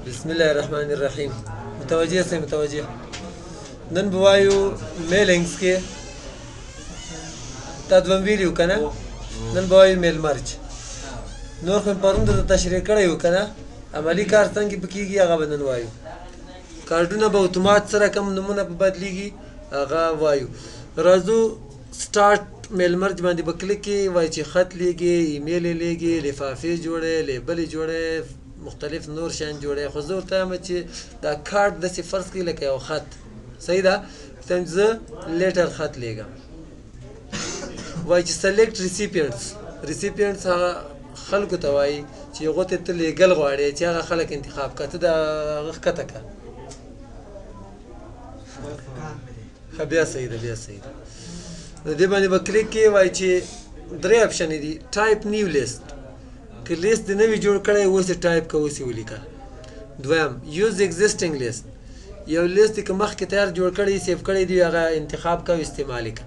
بسم الله الرحمن الرحیم. متوجه سئ متوجه. نن به وایو میلینګز کې تا دوه ویډیو کنه. نن به وایو میل مرج. نور خو پرون د تشریح کړی و کنه. عملی کار څنګه پکېږي هغه به نن وایو. کارډونه به اتومات سره کم نمونه په بدلیږي هغه وایو. راځو سٹارټ میل مرج باندې به کلیک کې وایي چې خط لیږي، ایمیل یې لیږي، لفافې جوړې، لیبل یې جوړې، مختلف نور شیان جوړې. خو زه ورته وایم چې دا کارډ داسې فرض کړئ لکه یو خط. صحیح ده؟ ورته وایم زه لیټر خط لیږم. وایي چې سلیکټ ریسیپینټس هغه خلکو ته وایي چې هغو ته ته لیږل غواړې چې هغه خلک انتخاب کړه. ته د هغه ښکته کړه. ښه بیا صحیح ده بیا صحیح ده. د دې باندې به کلیک کې وایي چې درې اپشنې دي. ټایپ نیو لیست، که لیست دې نوي جوړ کړی اوس یې ټایپ که اوس یې ولیکه. دویم یوز اگزسټینګ لیست، یو لیست که مخکې تیار جوړ کړی سیف کړی دی هغه انتخاب که او استعمال یې که.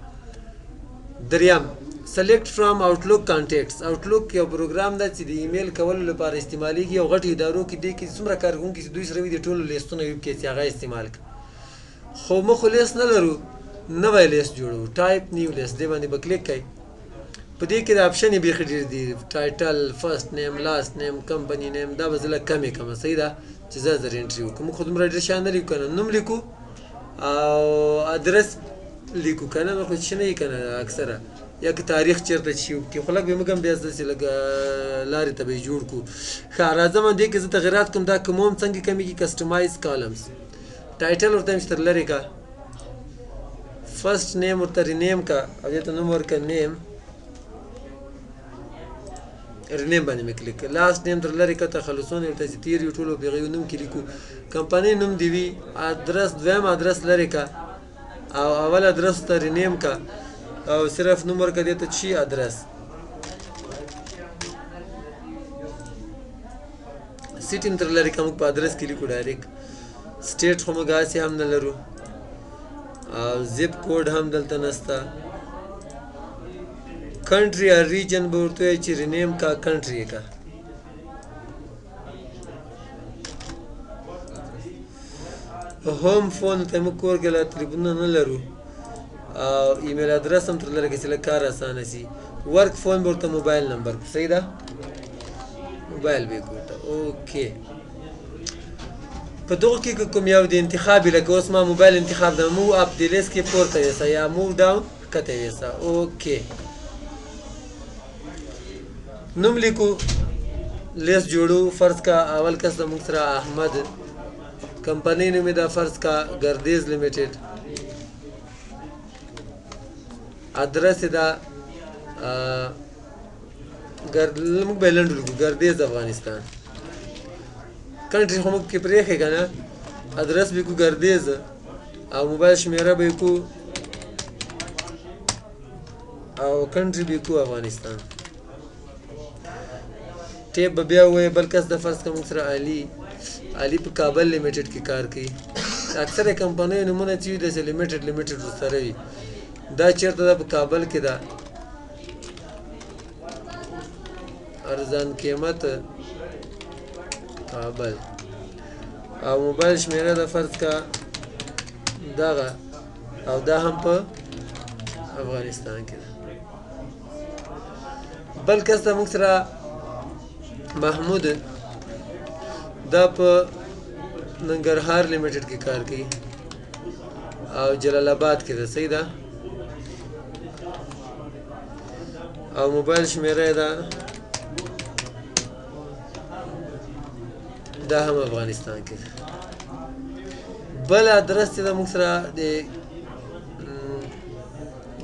دریم سلیکټ فرام آوټلوک کانټیکټس. آوټلوک یو پروګرام ده چې د ایمیل کولو لپاره استعمالیږي. او غټو ادارو کې دې کې څومره کارکوونکي چې دوی سره وي د ټولو لیستونه یو کې چې هغه استعمال کړه. خو موږ خو لیست نه لرو، نوی لیست جوړو. ټایپ نیو لیست دې باندې به کلیک کوئ. په دې کې د اپشن یې بیخي ډېر دي. ټایټل، فرست نیم، لاست نیم، کمپنی نیم. دا به زه لږ کم یې کړم. صحیح ده چې زر زر انټري وکړو. موږ خو دومره ډېر شیان نه لیکو که نه. نوم لیکو او ادرس لیکو که نه. نور خو څه نه وي که نه اکثره. یا که تاریخ چېرته چې وکړي. خو لږ به موږ هم بیا داسې لږ لارې ته به یې جوړ کړو. ښه راځم دې کې زه تغیرات کوم. دا کوم هم څنګه کمیږي. کسټمایز کالمز. ټایټل ورته وایم چې تر لرې که. فرست نیم ورته رینیم که او دې ته نوم ورکړه نیم. رینیم باندې مې کلیک کړه. لاست نیم تر لرې که تخلصونه ورته چې تېر یو ټولو په هغه نوم کې لیکو. کمپنۍ نوم دې وي. ادرس دویم ادرس لرې که او اول ادرس ته رینیم که او صرف نوم ورکړه دې ته چې ادرس. سیټ هم تر لرې که موږ په ادرس کې لیکو ډایرکټ. سټیټ خو موږ هسې هم نه لرو او زیپ کوډ هم دلته نشته. کنټري یا ریجن به ورته وایي چې رینیم کا کنټري یې کا. هوم فون ته موږ کور کې لا تلیفونونه نه لرو او ایمیل ادرس هم تر لرې که چې لږ کار اسانه شي. ورک فون به ورته موبایل نمبر. صحیح ده؟ موبایل به یې کړو ورته. اوکې. په دغو کې که کوم یو د انتخاب لکه اوس ما موبایل انتخاب ده. موو اپ د لیست کې پورته یوسه یا موو ډاون ښکته یوسه. اوکې. نوم لیکو. لیست جوړو. فرض کا اول کس د موږ سره احمد. کمپنۍ نوم یې ده فرض کا ګردیز لیمیټډ. ادرس یې ده موږ به یې لنډ ولیکو ګردیز افغانستان. کنټري خو موږ کې پرېښې که نه. ادرس به یې کړو ګردیز او موبایل شمېره به یې کړو او کنټري به یې کړو افغانستان. ټیپ به بیا ووایي بل کس د فرض که موږ سره علي په کابل لیمیټډ کې کار کوي. اکثره کمپنیو نومونه چې وي داسې لیمیټډ ورسره وي. دا چېرته ده؟ په کابل کې ده. ارزان قیمت کابل او موبایل شمیره ده فرض که دغه او دا هم په افغانستان کې ده. بل کس ته موږ سره محمود دا په ننګرهار لیمیټډ کې کار کوي او جلال آباد کې ده. صحیح ده؟ او موبایل شمیره یې ده دا هم افغانستان کې ده. بل ادرس چې ده موږ سره د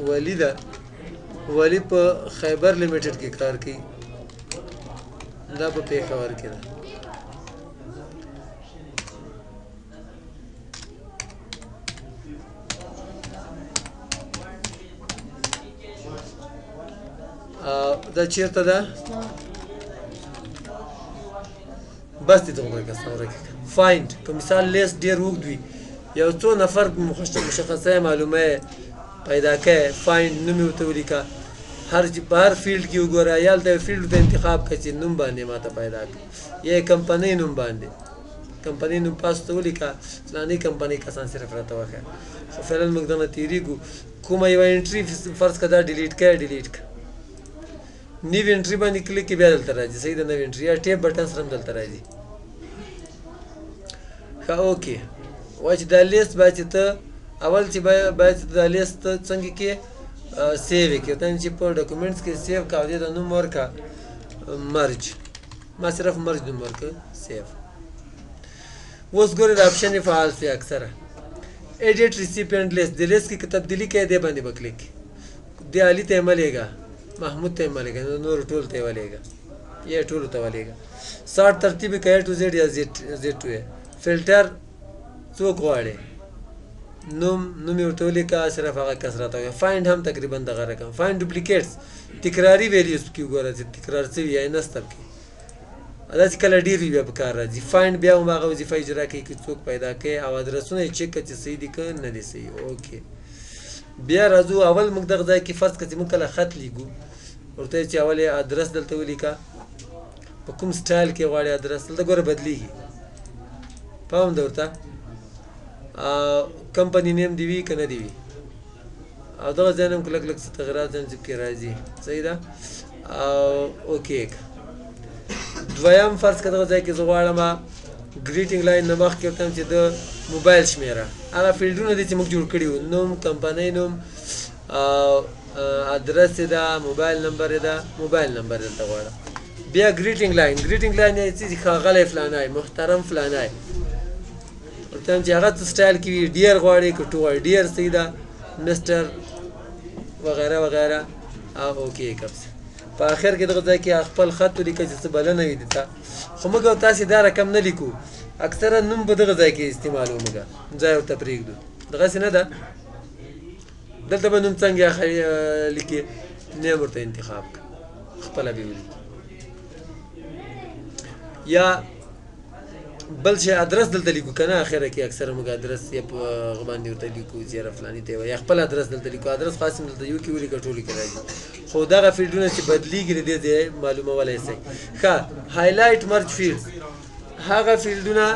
ولی ده. ولی په خیبر لیمیټډ کې کار کوي. دا په پېښور کې ده. دا چیرته ده؟ بس دې دومره کسان ورکړي. فایند که مثال لیست ډېر اوږد وي یو څو نفر مشخصه معلومه پیدا کوي. فایند نوم یې ورته ولیکه. په هر فیلډ کې وګوره. یا هلته یو فیلډ ته انتخاب کړه چې نوم باندې ماته پیدا کړي یا یې کمپنۍ نوم باندې. کمپنۍ نوم پاس ته ولیکه فلانۍ کمپنۍ کسان صرف راته وښیه خو فعلا موږ دغه تېرېږو کومه یوه انټري فرض کړه دا ډیلیټ کړه ډیلیټ کړه نیو انټري باندې کلیک کې بیا دلته راځي صحیح ده نو انټري یا ټیپ بټن سره هم دلته راځي ښه اوکې وایي چې دا لیست باید چې ته اول چې باید چې دا لیست ته څنګه کې سیو یې کړې ته چې په ډاکومنټس کې سیو کړه او دې ته نوم ورکړه مرج ما صرف مرج نوم ورکړه سیو اوس ګورې دا آپشن یې فعال شي اکثره ایډیټ ریسیپینټ لیست د لیست کې که تبدیلي کوې دې باندې به کلیک دې علي ته یې مه لېږه محمود ته یې مه لېږه نورو ټولو ته یې ولېږه یا ټولو ته ولېږه ساټ ترتیب یې که اے ټو زیډ یا زیډ ټو اے فلټر څوک غواړې نوم یې ورته ولیکه صرف هغه کس راته وایي فایند هم تقریبا دغه رقم فایند ډوپلیکیټس تکراري ویلیوز پکې وګوره چې تکرار شوي یا یې نسته پکې داسې کله ډېر وي بیا په کار راځي فایند بیا هم هغه وظیفه اجرا کوي که څوک پیدا کوي او ادرسونه یې چک کړه چې صحیح دي که نه دي صحیح اوکې بیا راځو اول موږ دغه ځای کې فرض کړه چې موږ کله خط لیکو ورته چې اول یې ادرس دلته ولیکه په کوم سټایل کې غواړې ادرس دلته ګوره بدلیږي پام ده ورته کمپنی نیم دی وي که نه دی وي او دغه ځای نه هم کلک څه تغیرات هم کې راځي صحیح ده اوکې دویم فرض که دغه ځای کې زه غواړم ګریټینګ لاین نه مخکې ورته یم چې د موبایل شمېره هغه فیلډونه دي چې موږ جوړ کړي وو نوم کمپنۍ نوم ادرس یې ده موبایل نمبر یې ده موبایل نمبر دلته غواړم بیا ګریټینګ لاین یې چې ښاغلی فلانی محترم فلانی ورته یم چې هغه څه سټایل کې وي ډیر غواړي که ټو غواړي ډیر صحیح ده مسټر وغیره وغیره او اوکې کپس په آخر کې دغه ځای کې خپل خط ولیکه چې څه بلنه وي دته خو موږ او تاسې دا رقم نه لیکو اکثره نوم به دغه ځای کې استعمالوو موږ ځای ورته پرېږدو دغسې نه ده دلته به نوم څنګه لیکې نیم ورته انتخاب کړه خپله به یې ولیکي یا بل شی ادرس دلته لیکو که نه اخره کې اکثره موږ ادرس یا په هغه باندې ورته لیکو چې یاره فلاني ته یې وایي یا خپل ادرس دلته لیکو ادرس خاص هم دلته یو کې ولیکه ټولو کې راځي خو دغه فیلډونه چې بدلیږي د دې ځای معلومولی شئ ښه هایلایټ مرج فیلډز هغه فیلډونه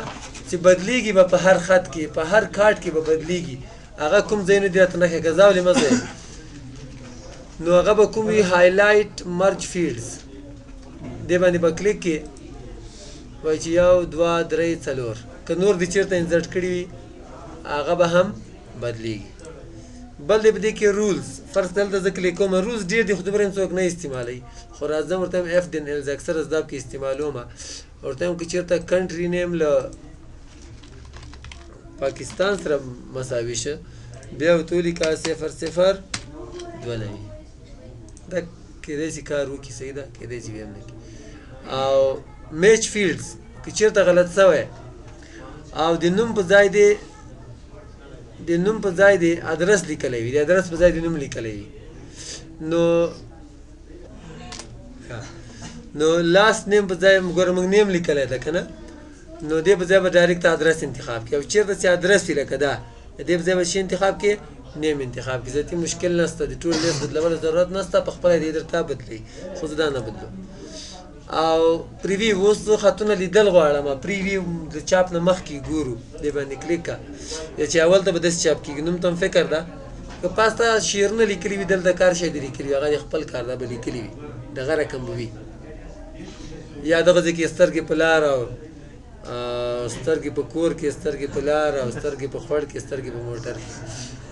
چې بدلیږي به په هر خط کې په هر کارت کې به بدلیږي هغه کوم ځایونه دي راته نښه کړه زاولې مه ځئ نو هغه به کوم وي هایلایټ مرج فیلډز دې باندې به کلیک کې وایي چې 1 2 3 4 که نور دې چېرته انزرټ کړي وي هغه به هم بدلیږي بل دی په دې کې رولز فرض دلته زه کلیک کوم رولز ډېر دي خو دومره څوک نه استعمالوي خو راځم ورته یم اف دین ایلز اکثر اسباب کې استعمالوم ورته یم که چېرته کنټري نیم له پاکستان سره مساوي شه بیا ورته ولیکه 00 2 دا کېدای شي کار وکړي صحیح ده کېدای شي بیا هم نه کړي او میچ فیلډز که چېرته غلط شوی او د نوم په ځای دی ادرس لیکلی وي د ادرس په ځای د نوم لیکلی وي نو لاست نیم په ځای ګوره موږ نیم لیکلی ده که نه نو دې په ځای به ډایرکټ ادرس انتخاب کړي او چېرته چې ادرس وي لکه دا دې په ځای به شي انتخاب کړي نیم انتخاب کړي ذاتي مشکل نشته د ټول لیست بدلولو ضرورت نشته په خپله دې درته بدلوي خو زه دا نه بدلوم او پریویو اوس زه خطونه لیدل غواړم پریویو د چاپ نه مخکې ګورو دې باندې کلیک کړه یا چې اول ته به داسې چاپ کېږي نوم ته هم فکر ده که پاسته شعرونه لیکلي وي دلته کار شی دې لیکلي وي هغه دې خپل کار ده به لیکلي وي دغه رقم به وي یا دغه ځای کې سترګې په لار او سترګې په کور کې سترګې په لار او سترګې په خوړ کې سترګې په موټر کې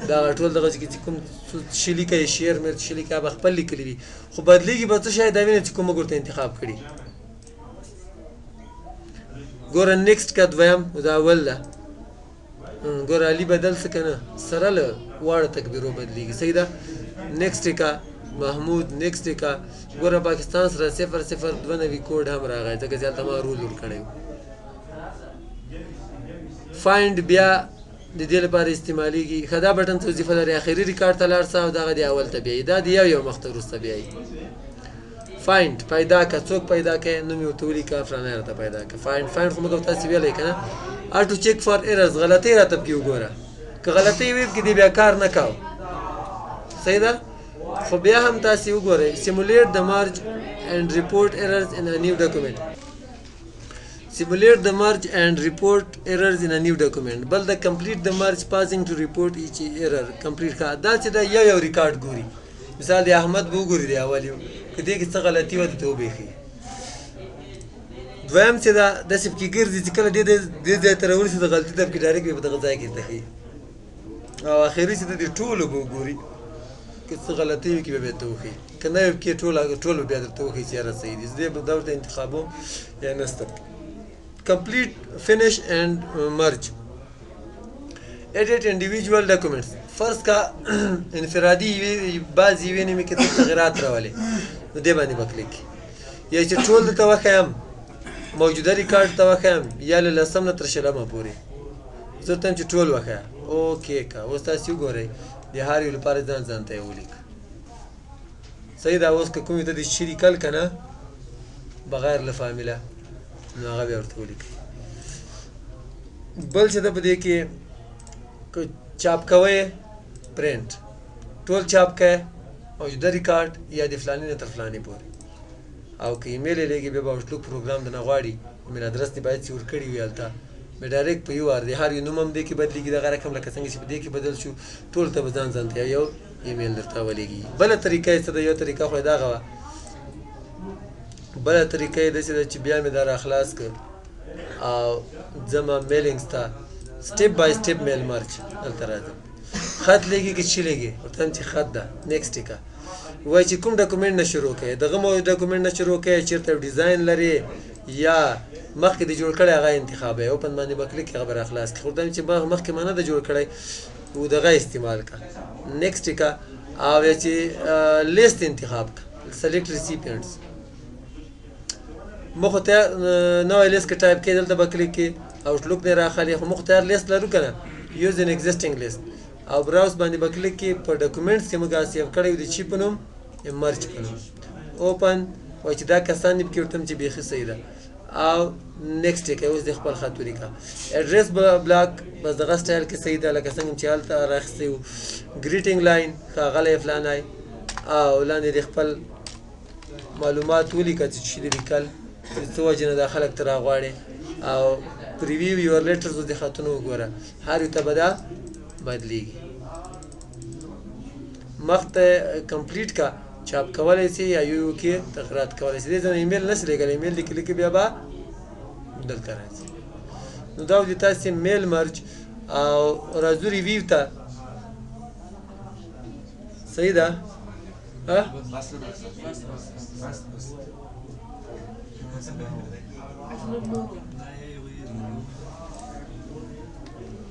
دا ټول دغه چې کوم شي لیکي شعر مې شي لیکي هغه خپل لیکلي وي خو بدلیږي به څه شی دا وینې چې کوم موږ ورته انتخاب کړي ګوره نیکسټ که دویم دا اول ده ګوره علي بدل څه که نه سره له واړه تکبیرو بدلیږي صحیح ده نیکسټ که محمود نیکسټ که ګوره پاکستان سره 0092 کوډ هم راغی ځکه چې هلته ما رول ور کړی و فایند بیا د دې لپاره استعمالیږي ښه دا بټن څه وظیفه لري اخري ریکارډ ته لاړ شه او دغه د اول ته بیایي دا د یو مخ ته وروسته بیایي فایند پیدا که څوک پیدا کوي نوم یې ورته ولیکه فلانی راته پیدا که فایند خو موږ تاسې ویلی که نه آټو چیک فار ایررز غلطۍ راته پکې وګوره که غلطۍ وي پکې دې بیا کار نه کوو صحیح ده خو بیا هم تاسې وګورئ سیمولیټ د مارج اینډ ریپورټ ایررز ان ا نیو ډاکومنټ simulate the merge and report errors in a new document. بل د complete the merge passing to report each error complete کا دا چې دا یو ریکارډ ګوري مثال د احمد به وګوري دی اول یو که دې کې څه غلطي وه ته وبېښي دویم چې دا داسې پکې ګرځي چې کله دې ځای ته راورسي د غلطي ته پکې ډایرکټ به په دغه ځای کې ته ښي او اخري چې د دې ټولو به وګوري که څه غلطي وي کې به بیا ته وښي که نه وي پکې ټول به بیا درته وښي چې یاره صحیح دي زه به دا ورته انتخابوم یا نسته complete finish and merge edit individual documents فرض کا انفرادي بعض یوې نیمې کې ته تغیرات راولې نو دې باندې به کلیک یا چې ټول درته وښیم موجوده ریکارډ ته وښیم یا له لسم نه تر شلمه پورې زه ورته وایم چې ټول وښیه اوکې که اوس تاسې وګورئ د هر یو لپاره ځان ځان ته یې ولیک صحیح ده اوس که کومې ته دې شي لیکل که نه بغیر له فامیله نو هغه بیا ورته ولیکئ بل چې ده په دې کې که چاپ کوئ پرنټ ټول چاپ کوئ موجوده ریکارډ یا د فلاني نه تر فلاني پورې او که ایمیل یې لېږي بیا به آوټلوک پروګرام د نه غواړي ایمیل ادرس دې باید چې ورکړي وي هلته بیا ډایرکټ په یو وار د هر یو نوم هم دې کې بدلېږي دغه رقم لکه څنګه چې په دې کې بدل شو ټول ته به ځان ځان ته یو ایمیل درته ولېږي بله طریقه یې څه ده یو طریقه خو یې دغه وه بله طریقه یې داسې ده چې بیا مې دا راخلاص کړ او ځمه میلینګز ته سټپ بای سټپ میل مرچ دلته راځم خط لېږي که چی لېږي ورته وایم چې خط ده نیکسټ یې که وایي چې کوم ډاکومنټ نه شروع کوې دغه ډاکومنټ نه شروع کوې چېرته ډیزاین لرې یا مخکې دې جوړ کړی هغه انتخابوې اوپن باندې به کلیک هغه به راخلاص کړي خو ورته وایم چې مخکې ما نه ده جوړ کړی و دغه استعمال که نیکسټ یې که او یا چې لیست انتخاب که سلیکټ ریسیپینټس مخ ته نوی لیست کې ټایپ کې دلته به کلیک کې آوټلوک نه راخلي خو مخ ته لیست لرو که نه یوز ان ایگزسټینګ لیست او براوز باندې به کلیک کې په ډاکومنټس کې موږ سیو کړی وي د چی په نوم مرج په نوم اوپن وایي چې دا کسان دې پکې ورته چې بیخي صحیح ده او نیکسټ یې کوي اوس د خپل خط ولیکه اډرس بلاک بس دغه سټایل کې صحیح ده لکه څنګه چې هلته راخیستی وو ګریټینګ لاین ښاغلی فلانی او لاندې د خپل معلومات ولیکه چې څه دې لیکل څه وجې نه دا خلک ته راغواړې او پریویو یور لیټرز د خطونو وګوره هر یو ته به دا بدلیږي مخ ته کمپلیټ کا چاپ کولی سي یا یو کې تغیرات کولی سي دې ځنه ایمیل نشي لیکلی ایمیل دې کلیک بیا به دلته راځي نو دا د تاسې میل مرج او راځو ریویو ته صحیح ده